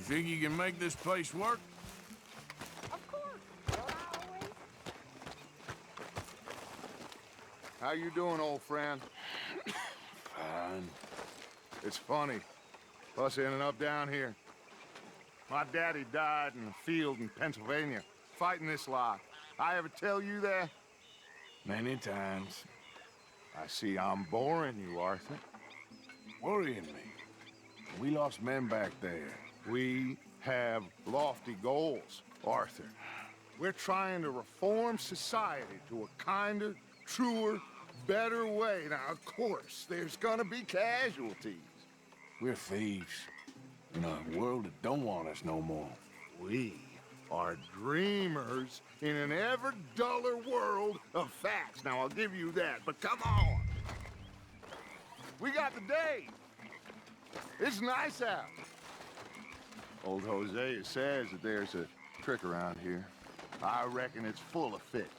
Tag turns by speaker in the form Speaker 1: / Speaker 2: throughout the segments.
Speaker 1: Think you can make this place work?
Speaker 2: Of course. Don't I always?
Speaker 3: How you doing, old friend?
Speaker 1: Fine.
Speaker 3: It's funny, us ending up down here. My daddy died in a field in Pennsylvania, fighting this lot. I ever tell you that?
Speaker 1: Many times.
Speaker 3: I see I'm boring you, Arthur.
Speaker 1: Worrying me. We lost men back there.
Speaker 3: We have lofty goals, Arthur. We're trying to reform society to a kinder, truer, better way. Now, of course, there's gonna be casualties.
Speaker 1: We're thieves. In a world that don't want us no more.
Speaker 3: We are dreamers in an ever duller world of facts. Now, I'll give you that, but come on. We got the day. It's nice out. Old Hosea says that there's a trick around here. I reckon it's full of fit.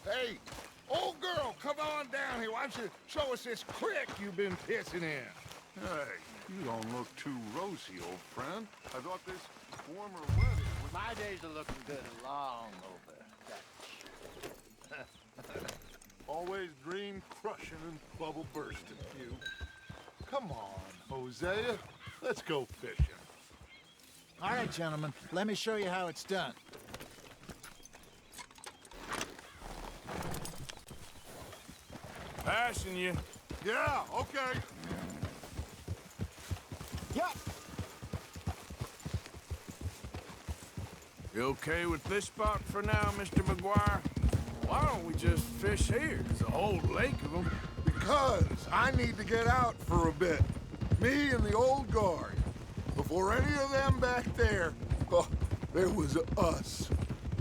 Speaker 3: Hey, old girl, come on down here. Why don't you show us this creek you've been pissing in?
Speaker 4: Hey, you don't look too rosy, old friend. I thought this warmer weather was...
Speaker 5: My days are looking good and long over.
Speaker 4: Always dream crushing and bubble bursting, you. Come on, Hosea. Let's go fishing.
Speaker 5: All right, gentlemen, let me show you how it's done.
Speaker 1: Passing you.
Speaker 4: Yeah, okay.
Speaker 5: Yep.
Speaker 1: You okay with this spot for now, Mr. McGuire? Why don't we just fish here? There's a whole lake of them.
Speaker 3: Because I need to get out for a bit. Me and the old guard. Before any of them back there, oh, there was us.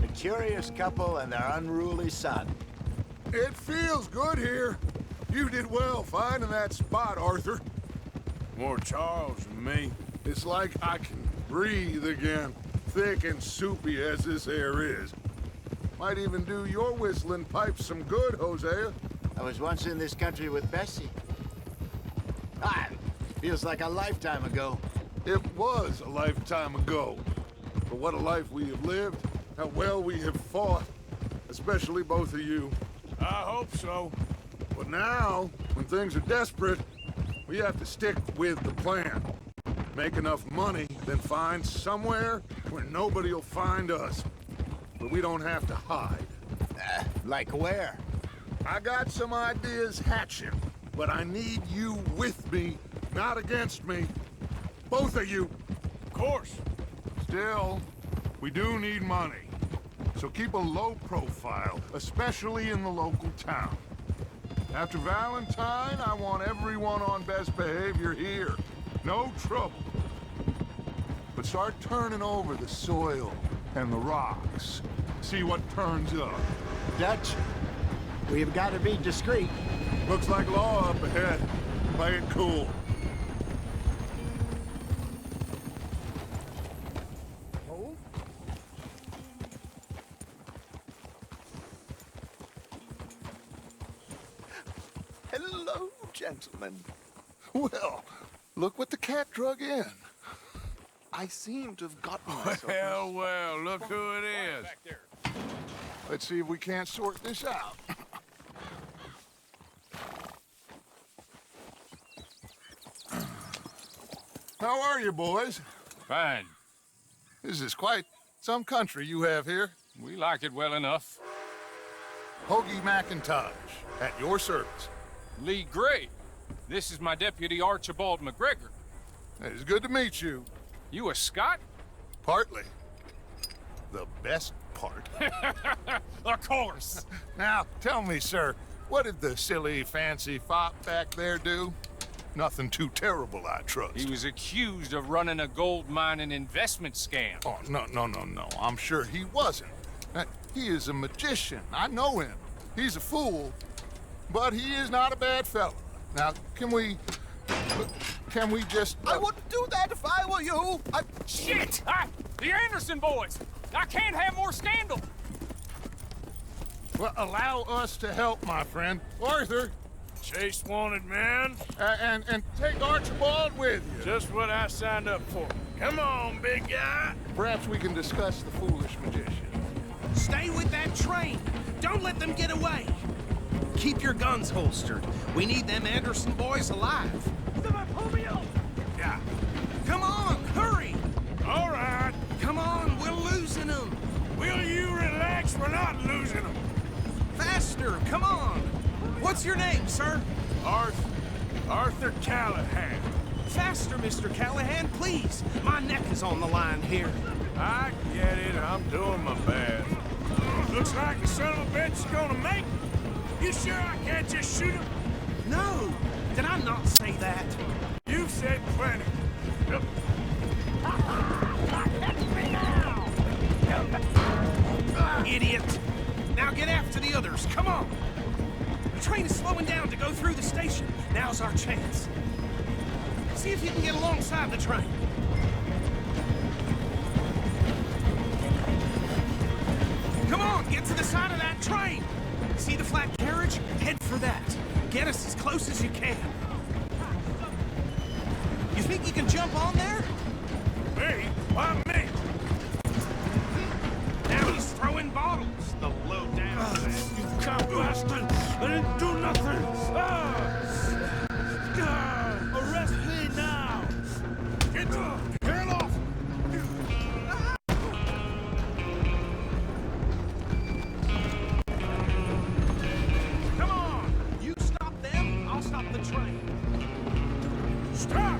Speaker 5: A curious couple and their unruly son.
Speaker 3: It feels good here. You did well finding that spot, Arthur.
Speaker 1: More Charles than me.
Speaker 3: It's like I can breathe again, thick and soupy as this air is. Might even do your whistling pipes some good, Hosea.
Speaker 5: I was once in this country with Bessie. Feels like a lifetime ago.
Speaker 3: It was a lifetime ago. But what a life we have lived, how well we have fought, especially both of you.
Speaker 1: I hope so.
Speaker 3: But now, when things are desperate, we have to stick with the plan. Make enough money, then find somewhere where nobody will find us. But we don't have to hide.
Speaker 5: Like where?
Speaker 3: I got some ideas hatching, but I need you with me, not against me. Both of you.
Speaker 1: Of course.
Speaker 3: Still, we do need money. So keep a low profile, especially in the local town. After Valentine, I want everyone on best behavior here. No trouble. But start turning over the soil and the rocks. See what turns up.
Speaker 5: Dutch, we've got to be discreet.
Speaker 3: Looks like law up ahead. Play it cool.
Speaker 4: Hello, gentlemen.
Speaker 3: Well, look what the cat drug in.
Speaker 4: I seem to have gotten myself...
Speaker 1: Well, well, look who it is.
Speaker 3: Let's see if we can't sort this out. How are you, boys?
Speaker 6: Fine.
Speaker 3: This is quite some country you have here.
Speaker 6: We like it well enough.
Speaker 3: Hoagie McIntosh, at your service.
Speaker 6: Lee Gray. This is my deputy Archibald McGregor.
Speaker 3: It's good to meet you.
Speaker 6: You a Scot?
Speaker 3: Partly. The best part.
Speaker 6: Of course.
Speaker 3: Now, tell me, sir, what did the silly, fancy fop back there do? Nothing too terrible, I trust.
Speaker 6: He was accused of running a gold mine and investment scam.
Speaker 3: Oh, no. I'm sure he wasn't. He is a magician. I know him. He's a fool, but he is not a bad fellow. Now, can we Can we just...
Speaker 7: I wouldn't do that if I were you.
Speaker 6: Shit! The Anderson boys! I can't have more scandal!
Speaker 3: Well, allow us to help, my friend. Arthur,
Speaker 1: Chase wanted man.
Speaker 3: and take Archibald with you.
Speaker 1: Just what I signed up for. Come on, big guy.
Speaker 3: Perhaps we can discuss the foolish magician.
Speaker 7: Stay with that train. Don't let them get away. Keep your guns holstered. We need them Anderson boys alive.
Speaker 1: Yeah.
Speaker 7: Come on, hurry.
Speaker 1: All right.
Speaker 7: Come on, we're losing them.
Speaker 1: Will you relax? We're not losing them.
Speaker 7: Faster, come on. What's your name, sir?
Speaker 1: Arthur Callahan.
Speaker 7: Faster, Mr. Callahan, please. My neck is on the line here.
Speaker 1: I get it. I'm doing my best. Looks like the son of a bitch is gonna make it. You sure I can't just shoot him?
Speaker 7: No, did I not say that?
Speaker 1: You've said plenty. Yep.
Speaker 7: Idiot. Now get after the others, come on. The train is slowing down to go through the station. Now's our chance. See if you can get alongside the train. Come on, get to the side of that train. See the flat carriage? Head for that. Get us as close as you can. You think you can jump on there?
Speaker 1: Me? Why me?
Speaker 7: Now he's throwing bottles, the low down.
Speaker 1: You cow bastard! I didn't do nothing! Arrest me now! Get off!
Speaker 7: Come on! You stop them, I'll stop the train.
Speaker 1: Stop!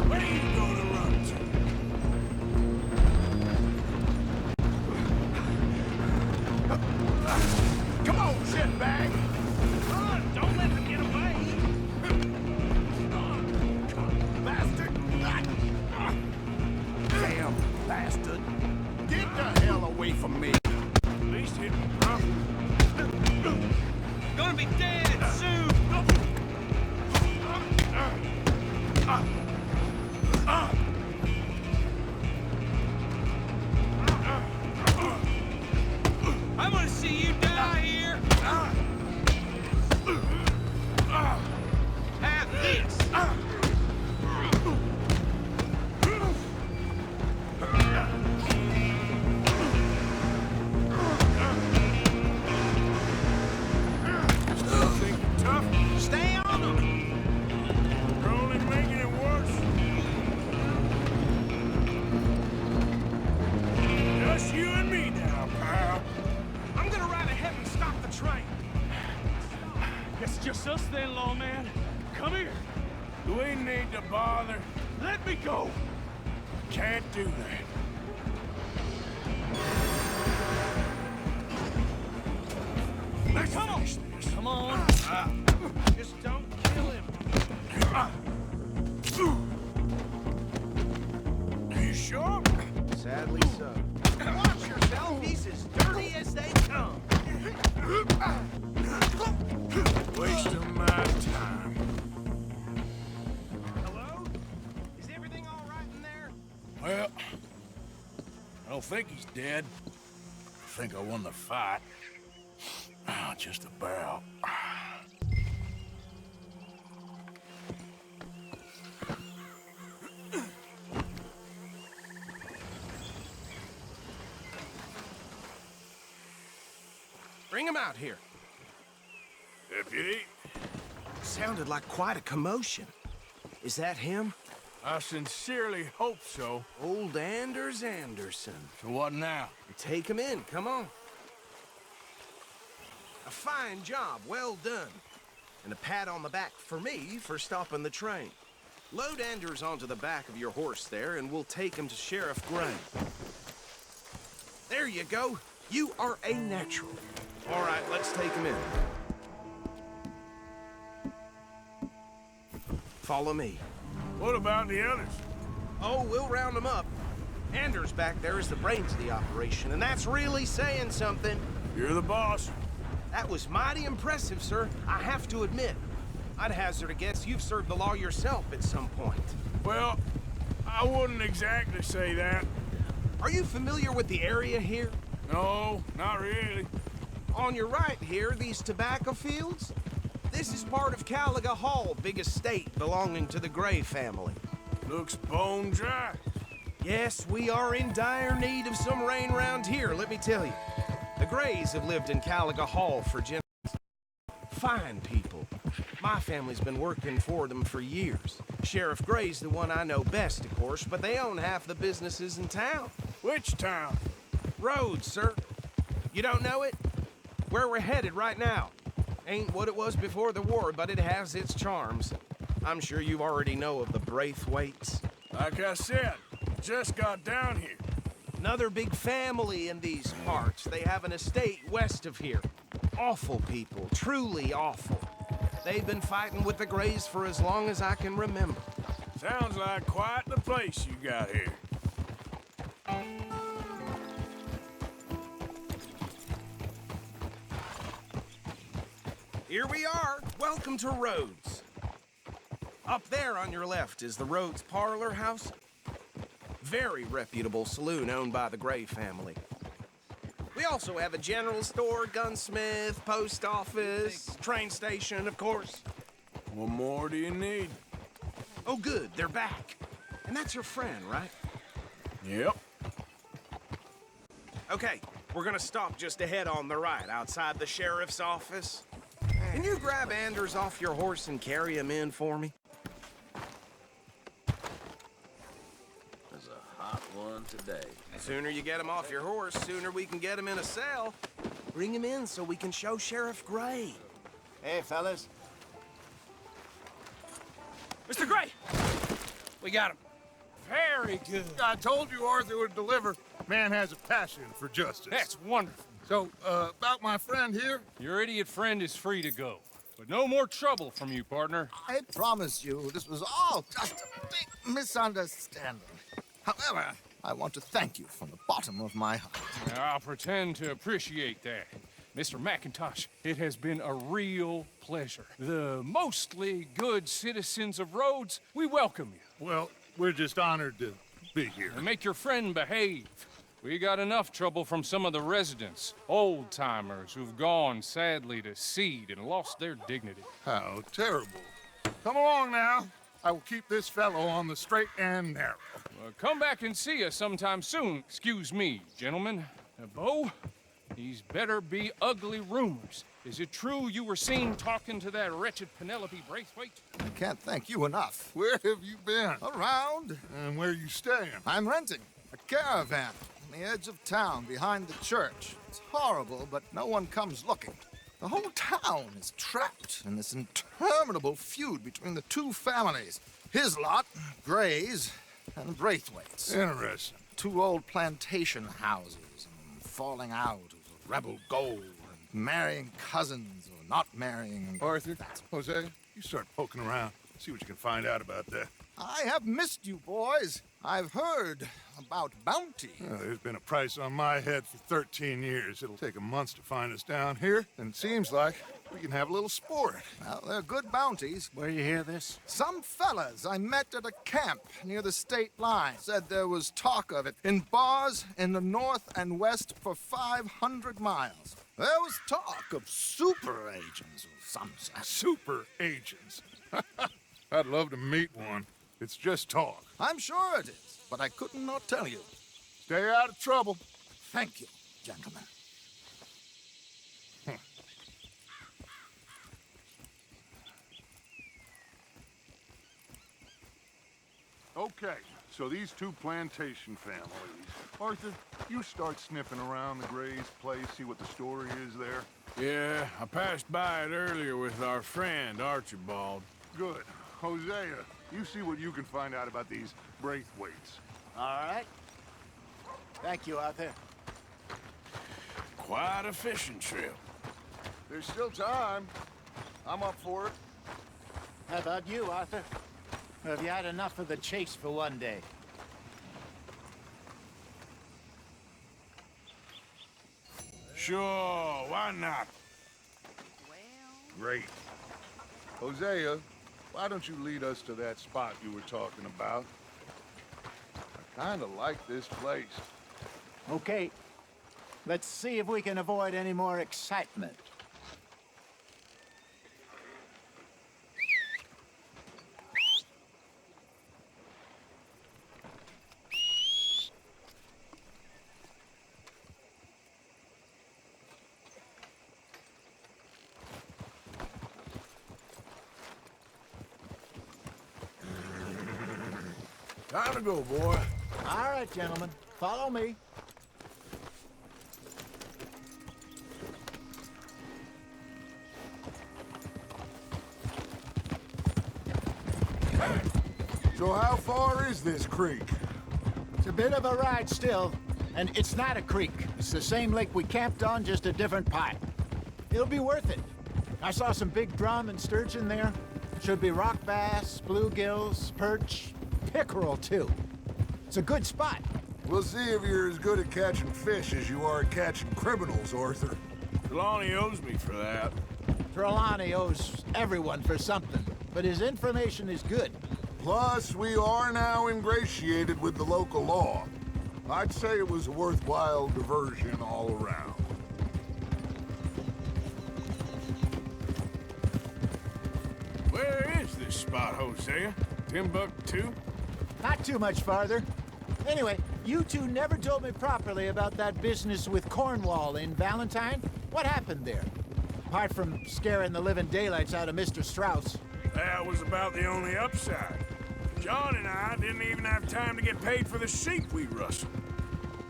Speaker 1: Where are you gonna run to? Come on, shitbag!
Speaker 7: Run! Don't let them get away!
Speaker 1: Bastard!
Speaker 7: Damn bastard!
Speaker 1: Get the hell away from me! At least hit me, bro.
Speaker 7: Gonna be dead soon! I'm gonna see you die here! Have this!
Speaker 1: Still think you're tough?
Speaker 7: Stay on them!
Speaker 1: You're only making it worse. Just you and me now, pal.
Speaker 7: I'm gonna ride ahead and stop the train.
Speaker 8: It's just us then, lawman. Come here.
Speaker 1: Do we need to bother?
Speaker 8: Let me go.
Speaker 1: Can't do that. Let's
Speaker 8: Come on.
Speaker 1: finish this.
Speaker 8: Come on.
Speaker 7: Just don't kill him.
Speaker 1: Are you sure?
Speaker 7: Sadly so. Watch yourself, he's as dirty as they come.
Speaker 1: Waste of my time.
Speaker 7: Hello? Is everything all right in there?
Speaker 1: Well, I don't think he's dead. I think I won the fight. Just about.
Speaker 7: Bring him out here.
Speaker 1: Deputy,
Speaker 7: Sounded like quite a commotion. Is that him?
Speaker 1: I sincerely hope so.
Speaker 7: Old Anders Anderson.
Speaker 1: So what now?
Speaker 7: Take him in, come on. A fine job, well done. And a pat on the back for me for stopping the train. Load Anders onto the back of your horse there, and we'll take him to Sheriff Gray. There you go. You are a natural. All right, let's take him in. Follow me.
Speaker 1: What about the others?
Speaker 7: Oh, we'll round them up. Anders back there is the brains of the operation, and that's really saying something.
Speaker 1: You're the boss.
Speaker 7: That was mighty impressive, sir. I have to admit. I'd hazard a guess you've served the law yourself at some point.
Speaker 1: Well, I wouldn't exactly say that.
Speaker 7: Are you familiar with the area here?
Speaker 1: No, not really.
Speaker 7: On your right here, these tobacco fields? This is part of Caliga Hall, big estate belonging to the Gray family.
Speaker 1: Looks bone dry.
Speaker 7: Yes, we are in dire need of some rain around here, let me tell you. The Grays have lived in Caliga Hall for generations. Fine people. My family's been working for them for years. Sheriff Gray's the one I know best, of course, but they own half the businesses in town.
Speaker 1: Which town?
Speaker 7: Rhodes, sir. You don't know it? Where we're headed right now. Ain't what it was before the war, but it has its charms. I'm sure you already know of the Braithwaites.
Speaker 1: Like I said, just got down here.
Speaker 7: Another big family in these parts. They have an estate west of here. Awful people, truly awful. They've been fighting with the Grays for as long as I can remember.
Speaker 1: Sounds like quite the place you got here.
Speaker 7: Here we are. Welcome to Rhodes. Up there on your left is the Rhodes Parlor House. Very reputable saloon owned by the Gray family. We also have a general store, gunsmith, post office, train station, of course.
Speaker 1: What more do you need?
Speaker 7: Oh, good, they're back. And that's your friend, right?
Speaker 1: Yep.
Speaker 7: Okay, we're gonna stop just ahead on the right, outside the sheriff's office. Can you grab Anders off your horse and carry him in for me?
Speaker 9: There's a hot one today.
Speaker 7: Sooner you get him off your horse, sooner we can get him in a cell. Bring him in so we can show Sheriff Gray.
Speaker 5: Hey, fellas.
Speaker 6: Mr. Gray! We got him. Very good.
Speaker 4: I told you Arthur would deliver. Man has a passion for justice.
Speaker 6: That's wonderful.
Speaker 4: So, about my friend here?
Speaker 6: Your idiot friend is free to go. But no more trouble from you, partner.
Speaker 5: I promise you, this was all just a big misunderstanding. However, I want to thank you from the bottom of my heart.
Speaker 6: I'll pretend to appreciate that. Mr. McIntosh, it has been a real pleasure. The mostly good citizens of Rhodes, we welcome you.
Speaker 4: Well, we're just honored to be here.
Speaker 6: And make your friend behave. We got enough trouble from some of the residents, old-timers who've gone, sadly, to seed and lost their dignity.
Speaker 4: How terrible. Come along now. I will keep this fellow on the straight and narrow.
Speaker 6: Come back and see us sometime soon. Excuse me, gentlemen. Bo, these better be ugly rumors. Is it true you were seen talking to that wretched Penelope Braithwaite?
Speaker 5: I can't thank you enough.
Speaker 4: Where have you been?
Speaker 5: Around.
Speaker 4: And where are you staying?
Speaker 5: I'm renting a caravan on the edge of town behind the church. It's horrible, but no one comes looking. The whole town is trapped in this interminable feud between the two families. His lot, Gray's, and Braithwaite's.
Speaker 4: Interesting.
Speaker 5: Two old plantation houses, and falling out of rebel gold, and marrying cousins or not marrying. And
Speaker 4: Arthur, Jose, you start poking around. See what you can find out about that.
Speaker 5: I have missed you, boys. I've heard about bounty.
Speaker 4: There's been a price on my head for 13 years. It'll take a month to find us down here, and it seems like we can have a little sport.
Speaker 5: Well, they're good bounties.
Speaker 8: Where you hear this?
Speaker 5: Some fellas I met at a camp near the state line said there was talk of it in bars in the north and west for 500 miles. There was talk of super agents of some sort.
Speaker 4: Super agents. I'd love to meet one. It's just talk.
Speaker 5: I'm sure it is, but I couldn't not tell you.
Speaker 4: Stay out of trouble.
Speaker 5: Thank you, gentlemen.
Speaker 4: Okay, so these two plantation families. Arthur, you start sniffing around the Gray's place, see what the story is there.
Speaker 1: Yeah, I passed by it earlier with our friend, Archibald.
Speaker 4: Good. Hosea, you see what you can find out about these Braithwaites.
Speaker 5: All right. Thank you, Arthur.
Speaker 1: Quite a fishing trip.
Speaker 4: There's still time. I'm up for it.
Speaker 5: How about you, Arthur? Have you had enough of the chase for one day?
Speaker 1: Sure, why not?
Speaker 4: great. Hosea, why don't you lead us to that spot you were talking about? I kinda like this place.
Speaker 10: Okay. Let's see if we can avoid any more excitement.
Speaker 1: Time to go, boy.
Speaker 10: All right, gentlemen. Follow me.
Speaker 3: So how far is this creek?
Speaker 10: It's a bit of a ride still, and it's not a creek. It's the same lake we camped on, just a different pipe. It'll be worth it. I saw some big drum and sturgeon there. Should be rock bass, bluegills, perch, pickerel too. It's a good spot.
Speaker 3: We'll see if you're as good at catching fish as you are at catching criminals, Arthur.
Speaker 1: Trelawney owes me for that.
Speaker 10: Trelawney owes everyone for something, but his information is good.
Speaker 3: Plus, we are now ingratiated with the local law. I'd say it was a worthwhile diversion all around.
Speaker 1: Where is this spot, Hosea? Timbuktu?
Speaker 10: Not too much farther. Anyway, you two never told me properly about that business with Cornwall in Valentine. What happened there? Apart from scaring the living daylights out of Mr. Strauss.
Speaker 1: That was about the only upside. John and I didn't even have time to get paid for the sheep we rustled.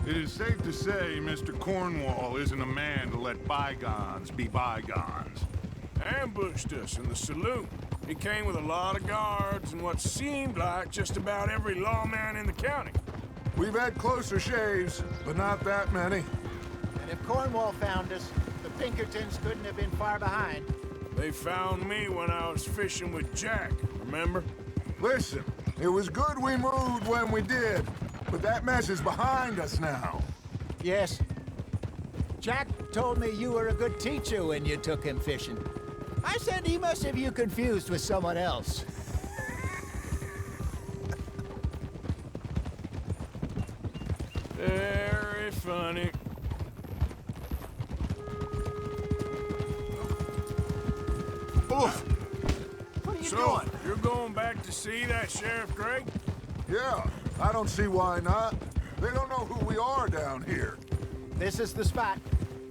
Speaker 4: It is safe to say Mr. Cornwall isn't a man to let bygones be bygones.
Speaker 1: Ambushed us in the saloon. He came with a lot of guards and what seemed like just about every lawman in the county.
Speaker 3: We've had closer shaves, but not that many.
Speaker 10: And if Cornwall found us, the Pinkertons couldn't have been far behind.
Speaker 1: They found me when I was fishing with Jack, remember?
Speaker 3: Listen, it was good we moved when we did, but that mess is behind us now.
Speaker 10: Yes. Jack told me you were a good teacher when you took him fishing. I said he must have you confused with someone else.
Speaker 1: Very funny.
Speaker 3: Oof.
Speaker 10: What are you
Speaker 1: So,
Speaker 10: doing?
Speaker 1: you're going back to see that Sheriff Gregg?
Speaker 3: Yeah, I don't see why not. They don't know who we are down here.
Speaker 10: This is the spot.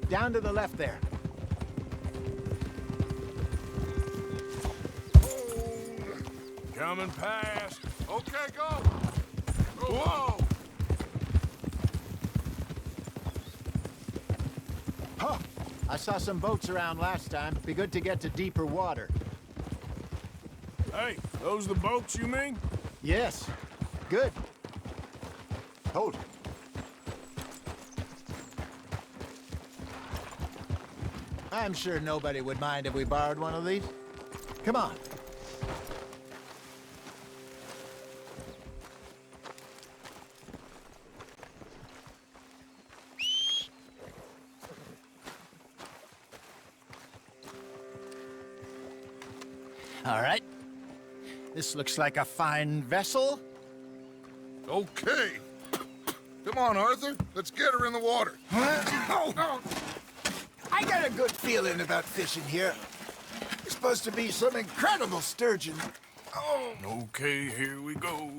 Speaker 10: Down to the left there.
Speaker 1: Coming past.
Speaker 4: Okay, go!
Speaker 1: Whoa!
Speaker 10: Huh. I saw some boats around last time. Be good to get to deeper water.
Speaker 1: Hey, those the boats you mean?
Speaker 10: Yes. Good. Hold. I'm sure nobody would mind if we borrowed one of these. Come on. All right. This looks like a fine vessel.
Speaker 3: Okay. Come on, Arthur. Let's get her in the water.
Speaker 10: I got a good feeling about fishing here. There's supposed to be some incredible sturgeon. Oh.
Speaker 1: Okay, here we go.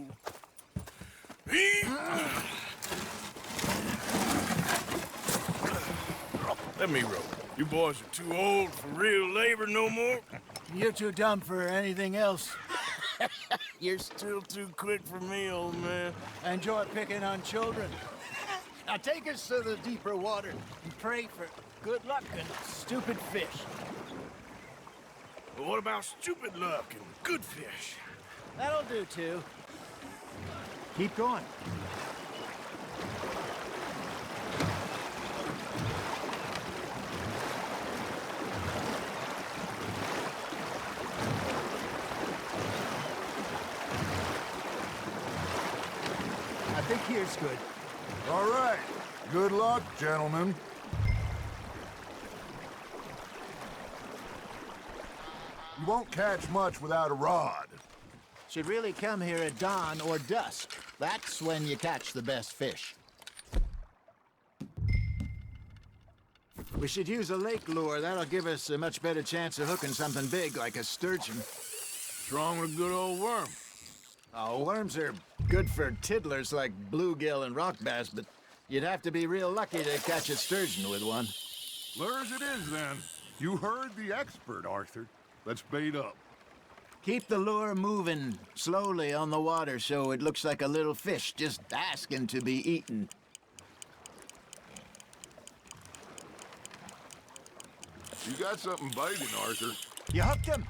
Speaker 1: Let me row. You boys are too old for real labor no more.
Speaker 10: You're too dumb for anything else.
Speaker 1: You're still too quick for me, old man.
Speaker 10: I enjoy picking on children. Now take us to the deeper water and pray for good luck and stupid fish.
Speaker 1: But what about stupid luck and good fish?
Speaker 10: That'll do too. Keep going. I think here's good.
Speaker 3: All right. Good luck, gentlemen. You won't catch much without a rod.
Speaker 10: Should really come here at dawn or dusk. That's when you catch the best fish. We should use a lake lure. That'll give us a much better chance of hooking something big like a sturgeon.
Speaker 1: What's wrong with a good old worm?
Speaker 10: Oh, worms are good for tiddlers like bluegill and rock bass, but you'd have to be real lucky to catch a sturgeon with one.
Speaker 3: Lures it is, then. You heard the expert, Arthur. Let's bait up.
Speaker 10: Keep the lure moving slowly on the water so it looks like a little fish just asking to be eaten.
Speaker 3: You got something biting, Arthur.
Speaker 10: You hooked him.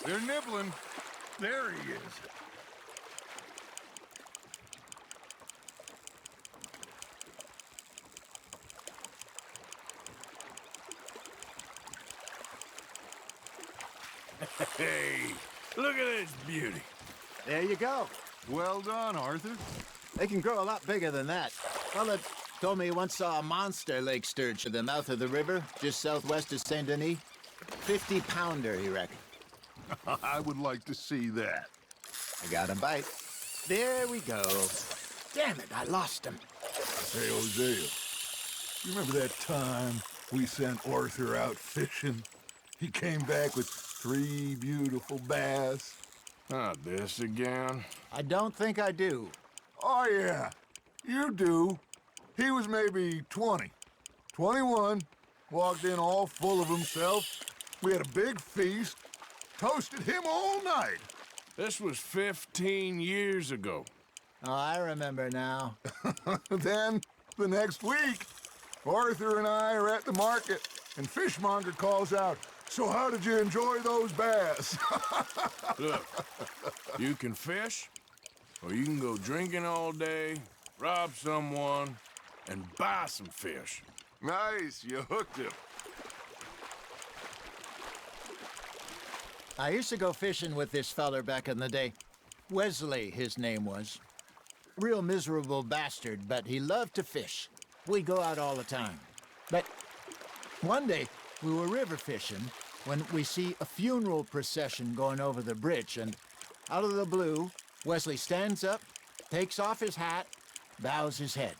Speaker 3: They're nibbling. There he is.
Speaker 1: Hey, look at this beauty.
Speaker 10: There you go.
Speaker 3: Well done, Arthur.
Speaker 10: They can grow a lot bigger than that. Fella told me he once saw a monster lake sturgeon at the mouth of the river, just southwest of Saint Denis. 50-pounder, he reckoned.
Speaker 3: I would like to see that.
Speaker 10: I got a bite. There we go. Damn it, I lost him.
Speaker 3: Hey, Hosea, you remember that time we sent Arthur out fishing? He came back with 3 beautiful bass.
Speaker 1: Not this again.
Speaker 10: I don't think I do.
Speaker 3: Oh, yeah, you do. He was maybe 20, 21, walked in all full of himself. We had a big feast, toasted him all night.
Speaker 1: This was 15 years ago.
Speaker 10: Oh, I remember now.
Speaker 3: Then, the next week, Arthur and I are at the market, and Fishmonger calls out, "So how did you enjoy those bass?"
Speaker 1: Look, you can fish, or you can go drinking all day, rob someone, and buy some fish.
Speaker 3: Nice, you hooked him.
Speaker 10: I used to go fishing with this feller back in the day. Wesley, his name was. Real miserable bastard, but he loved to fish. We'd go out all the time. But one day, we were river fishing when we see a funeral procession going over the bridge, and out of the blue, Wesley stands up, takes off his hat, bows his head.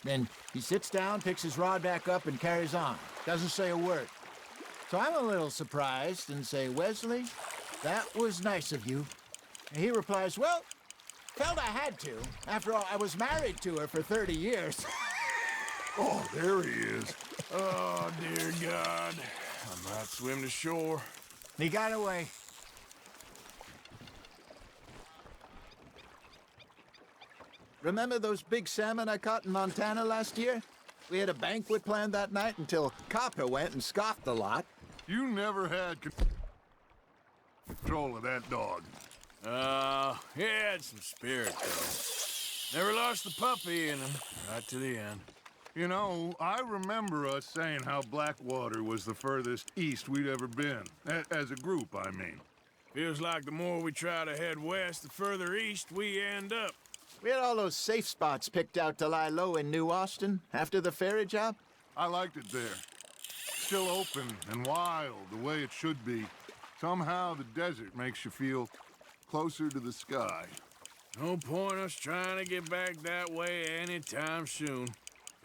Speaker 10: Then he sits down, picks his rod back up, and carries on. Doesn't say a word. So I'm a little surprised and say, "Wesley, that was nice of you." And he replies, "Well, felt I had to. After all, I was married to her for 30 years.
Speaker 3: Oh, there he is.
Speaker 1: Oh, dear God. I might swim to shore.
Speaker 10: He got away. Remember those big salmon I caught in Montana last year? We had a banquet planned that night until Copper went and scoffed the lot.
Speaker 3: You never had control of that dog.
Speaker 1: He had some spirit, though. Never lost the puppy in him, right to the end.
Speaker 3: You know, I remember us saying how Blackwater was the furthest east we'd ever been. As a group, I mean.
Speaker 1: Feels like the more we try to head west, the further east we end up.
Speaker 10: We had all those safe spots picked out to lie low in New Austin after the ferry job.
Speaker 3: I liked it there. Still open and wild, the way it should be. Somehow the desert makes you feel closer to the sky.
Speaker 1: No point us trying to get back that way anytime soon.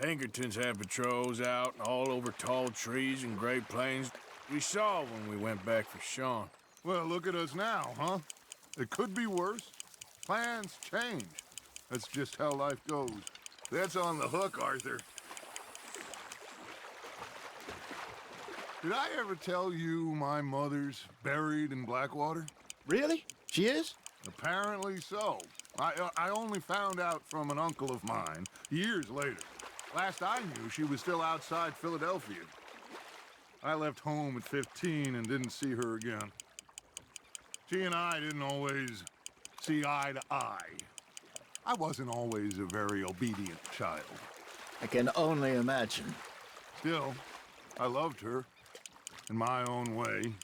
Speaker 1: Pinkertons had patrols out all over tall trees and Great Plains. We saw when we went back for Sean.
Speaker 3: Well, look at us now, huh? It could be worse. Plans change. That's just how life goes. That's on the hook, Arthur. Did I ever tell you my mother's buried in Blackwater?
Speaker 10: Really? She is?
Speaker 3: Apparently so. I only found out from an uncle of mine years later. Last I knew, she was still outside Philadelphia. I left home at 15 and didn't see her again. She and I didn't always see eye to eye. I wasn't always a very obedient child.
Speaker 10: I can only imagine.
Speaker 3: Still, I loved her in my own way,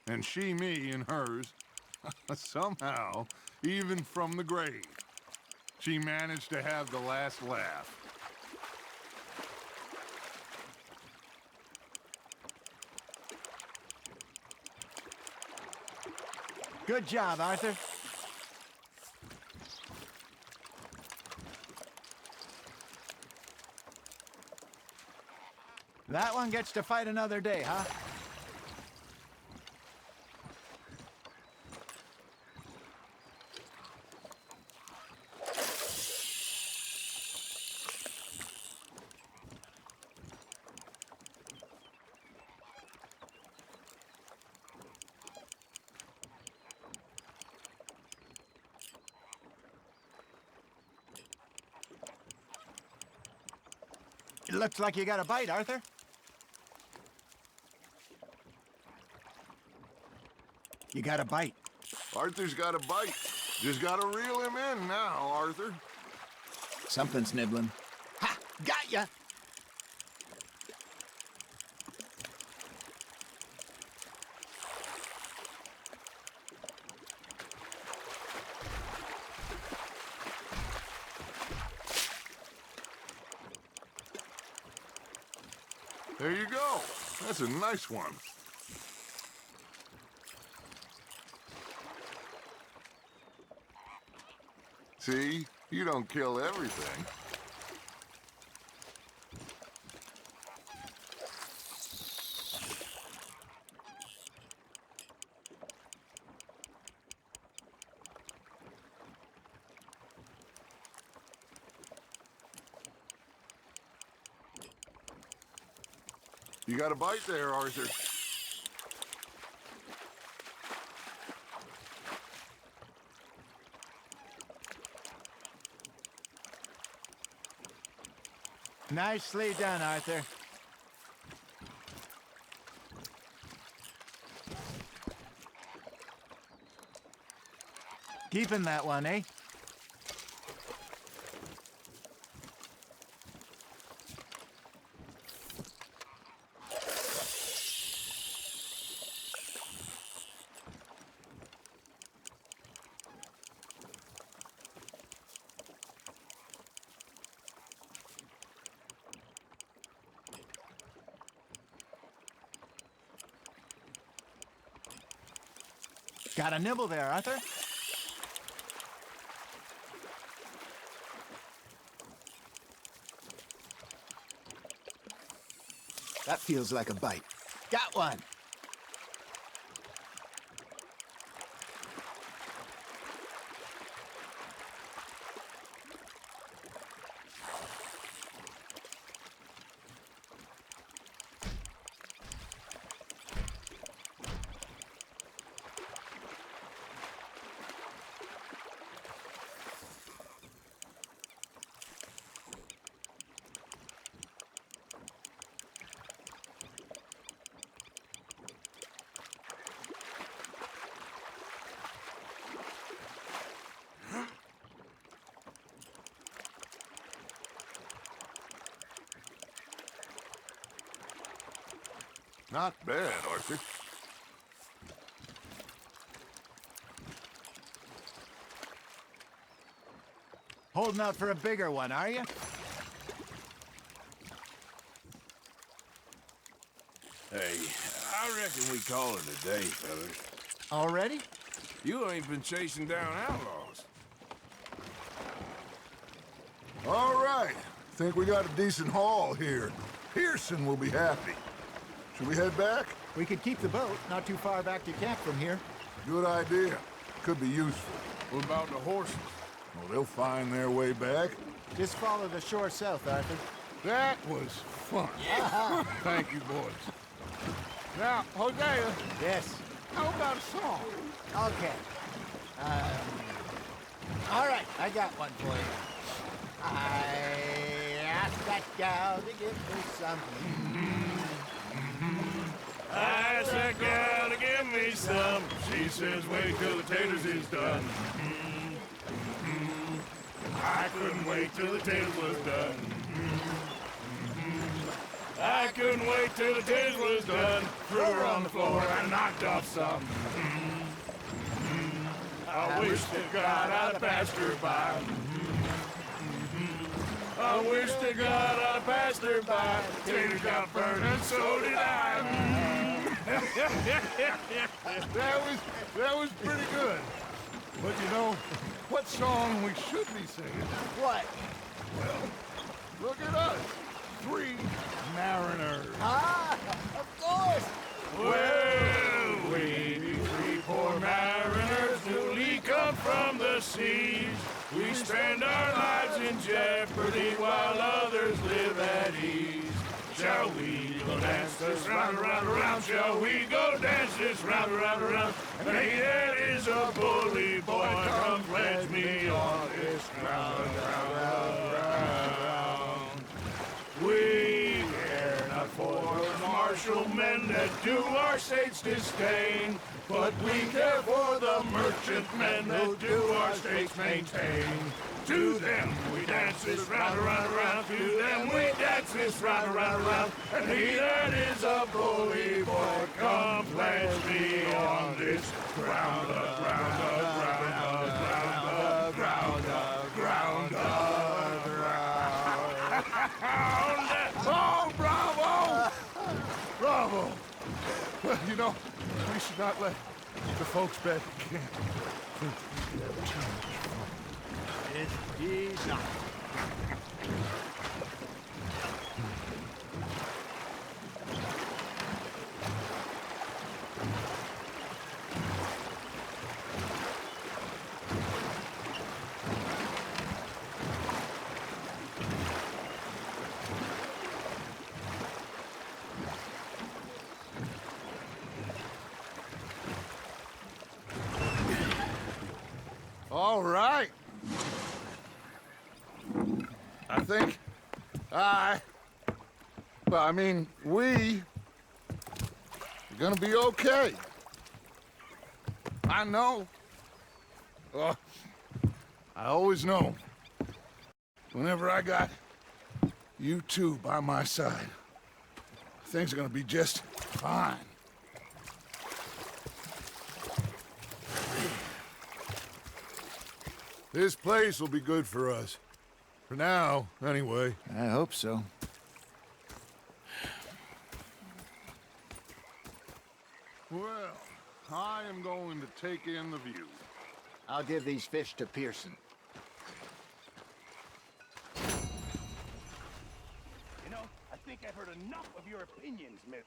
Speaker 3: and she me in hers. Somehow, even from the grave, she managed to have the last laugh.
Speaker 10: Good job, Arthur. That one gets to fight another day, huh? It looks like you got a bite, Arthur. You got a bite.
Speaker 3: Arthur's got a bite. Just gotta reel him in now, Arthur.
Speaker 10: Something's nibbling. Ha! Got ya!
Speaker 3: There you go. That's a nice one. See? You don't kill everything. You got a bite there, Arthur.
Speaker 10: Nicely done, Arthur. Keeping that one, eh? Got a nibble there, Arthur. That feels like a bite. Got one.
Speaker 3: Not bad, Arthur.
Speaker 10: Holding out for a bigger one, are you?
Speaker 1: Hey, I reckon we call it a day, fellas.
Speaker 10: Already?
Speaker 1: You ain't been chasing down outlaws.
Speaker 3: All right. Think we got a decent haul here. Pearson will be happy. Should we head back?
Speaker 10: We could keep the boat not too far back to camp from here.
Speaker 3: Good idea. Could be useful.
Speaker 1: What about the horses?
Speaker 3: Well, they'll find their way back.
Speaker 10: Just follow the shore south, Arthur.
Speaker 3: That was fun. Thank you, boys. Now, Hosea,
Speaker 10: Yes.
Speaker 3: how about a song?
Speaker 10: Okay. All right, I got one for you. I asked that gal to give me something.
Speaker 1: I asked that gal to give me some. She says, wait till the taters is done. I couldn't wait till the taters was done. I couldn't wait till the taters was done. Threw her on the floor and knocked off some. I wish to God I'd passed her by. I wish to God I'd passed her by. Taters got burned and so did I.
Speaker 3: That was pretty good. But you know, what song we should be singing?
Speaker 10: What?
Speaker 3: Well, look at us. 3 mariners.
Speaker 10: Ah, of course.
Speaker 1: Well, we 3 poor mariners newly come from the seas. We spend our lives in jeopardy while others live at ease. Shall we go dance this round, around, around? Shall we go dance this round, around, around? And he that is a bully boy, come pledge me on this ground, round. We care not for the martial men that do our states disdain, but we care for the merchant men that do our states maintain. To them we dance this round, around, around. To them we dance this round, around, around. And he that is a bully boy, come pledge me on this ground, ground, ground, ground, ground, ground, ground. Oh, bravo! Bravo! Well, you know, we should not let the folks back at camp think we have too much fun.
Speaker 10: Indeed not.
Speaker 3: All right. I think we are gonna be okay. I know. Oh, I always know. Whenever I got you two by my side, things are gonna be just fine. This place will be good for us. For now, anyway.
Speaker 10: I hope so.
Speaker 3: Well, I am going to take in the view.
Speaker 10: I'll give these fish to Pearson.
Speaker 7: You know, I think I've heard enough of your opinions, Miss.